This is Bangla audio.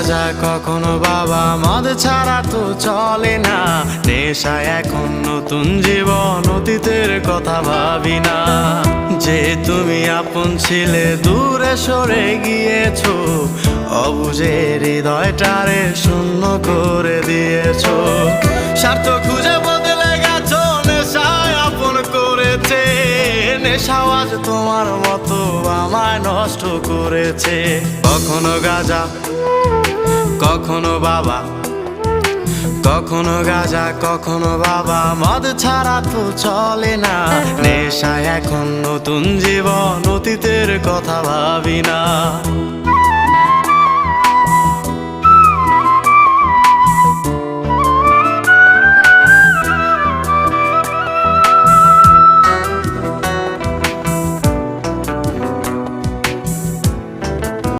গাঁজা কখনো বাবা মদ ছাড়া তো চলে না। নেশায় এখন নতুন জীবন, অতীতের কথা ভাবি না। যে তুমি আপন ছিলে দূরে সরে গিয়েছো, অবুঝে হৃদয়টারে শূন্য করে দিয়েছো। স্বার্থ খুঁজে বদলে গেছো, নেশায় আপন করেছে। নেশাও আজ তোমার মতো আমায় নষ্ট করেছে। কখনো গাঁজা কখনো বাবা, কখনো গাঁজা কখনো বাবা মদ ছাড়া তো চলে না। নেশায় এখন নতুন জীবন, অতীতের কথা ভাবি না।